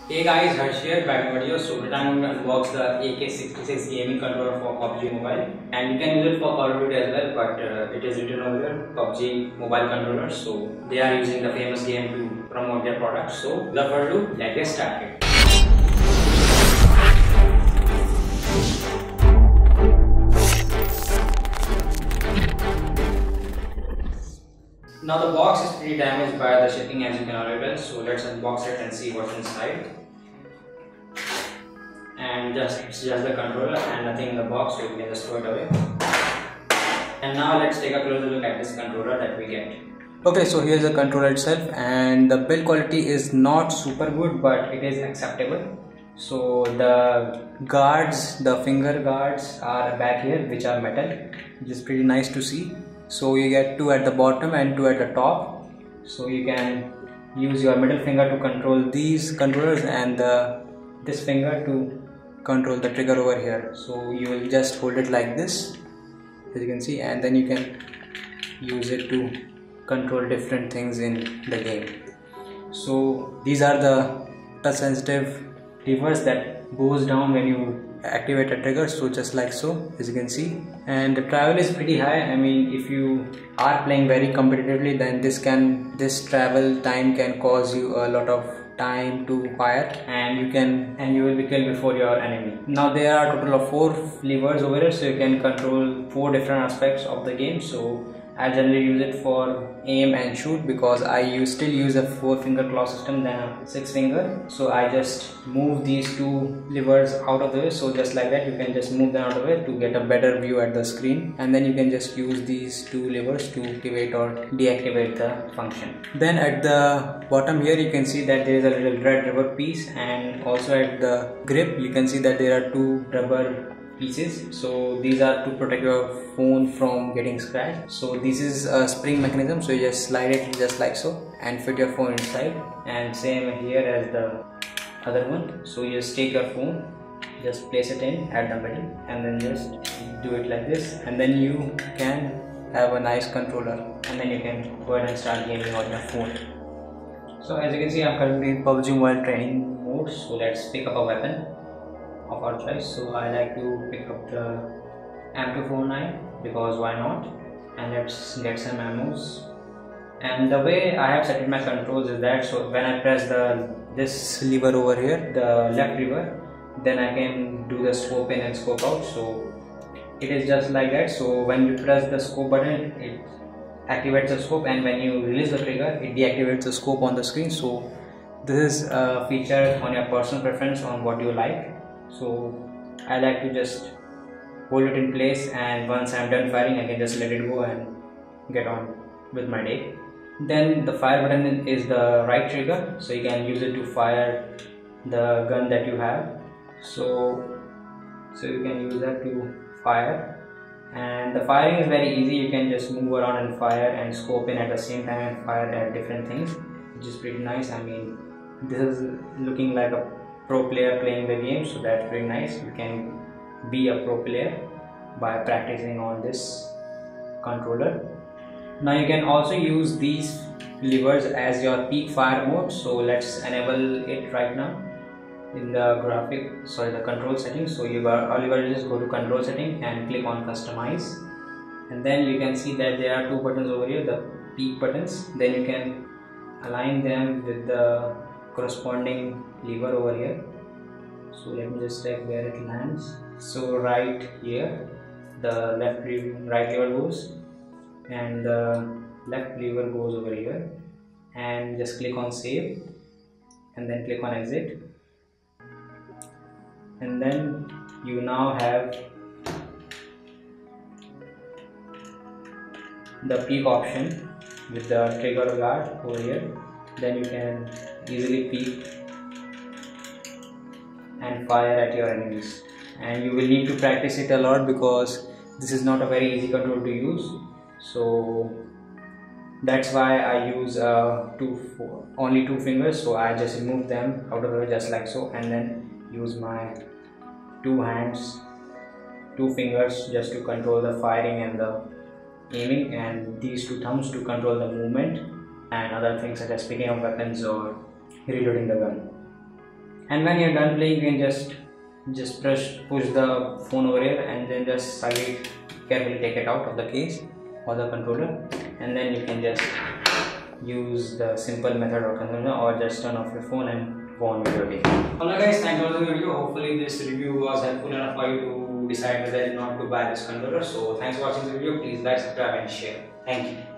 Hey guys, Harsh here, back in video. So today I'm going to unbox the AK66 gaming controller for PUBG Mobile, and you can use it for Call of Duty as well, but it is written over here, PUBG Mobile controller. So they are using the famous game to promote their product. So without further ado, let's get started. Now the box is pretty damaged by the shipping, as you can already tell. So let's unbox it and see what's inside. And it's just the controller and nothing in the box, so we can just throw it away. And now let's take a closer look at this controller that we get. Okay, so here's the controller itself, and the build quality is not super good, but it is acceptable. So the guards, the finger guards are back here, which are metal, which is pretty nice to see. So you get two at the bottom and two at the top. So you can use your middle finger to control these controllers and this finger to control the trigger over here. So you will just hold it like this, as you can see, and then you can use it to control different things in the game. So these are the touch sensitive levers that goes down when you activate a trigger, so just like so, as you can see. And the travel is pretty high. I mean, if you are playing very competitively, then this travel time can cause you a lot of time to fire, and you will be killed before your enemy. Now there are a total of 4 levers over here, so you can control 4 different aspects of the game. So I generally use it for aim and shoot, because I still use a 4-finger claw system than a 6-finger. So I just move these 2 levers out of the way. So just like that, you can just move them out of the way to get a better view at the screen, and then you can just use these 2 levers to activate or deactivate the function. Then at the bottom here, you can see that there is a little red rubber piece, and also at the grip you can see that there are 2 rubber pieces. So these are to protect your phone from getting scratched. So this is a spring mechanism, so you just slide it just like so and fit your phone inside, and same here as the other one. So you just take your phone, just place it in at the middle, and then just do it like this, and then you can have a nice controller, and then you can go ahead and start gaming on your phone. So as you can see, I'm currently in PUBG Mobile training mode. So let's pick up a weapon of our choice. So I like to pick up the M249, because why not, and let's get some ammos. And the way I have set it my controls is that, so when I press this lever over here, the left lever, then I can do the scope in and scope out. So it is just like that. So when you press the scope button, it activates the scope, and when you release the trigger, it deactivates the scope on the screen. So this is a feature on your personal preference on what you like. So I like to just hold it in place, and once I'm done firing, I can just let it go and get on with my day. Then the fire button is the right trigger, so you can use it to fire the gun that you have. So you can use that to fire, and the firing is very easy. You can just move around and fire and scope in at the same time and fire at different things, which is pretty nice. I mean, this is looking like a pro player playing the game, so that's pretty nice. You can be a pro player by practicing on this controller. Now you can also use these levers as your peak fire mode. So let's enable it right now in the control settings. So all you got to just go to control setting and click on customize, and then you can see that there are 2 buttons over here, the peak buttons. Then you can align them with the corresponding lever over here. So let me just check where it lands. So right here, the right lever goes, and the left lever goes over here, and just click on save, and then click on exit, and then you now have the peak option with the trigger guard over here. Then you can easily peek and fire at your enemies, and you will need to practice it a lot, because this is not a very easy control to use. So that's why I use only 2 fingers. So I just remove them out of the way just like so, and then use my 2 hands, 2 fingers, just to control the firing and the aiming, and these 2 thumbs to control the movement and other things such as picking up weapons or reloading the gun. And when you're done playing, you can just push the phone over here and then just carefully take it out of the case or the controller, and then you can just use the simple method of controller or just turn off your phone and go on with your day. Alright guys, thanks for watching the video. Hopefully this review was helpful enough for you to decide whether or not to buy this controller. So thanks for watching the video. Please like, subscribe and share. Thank you.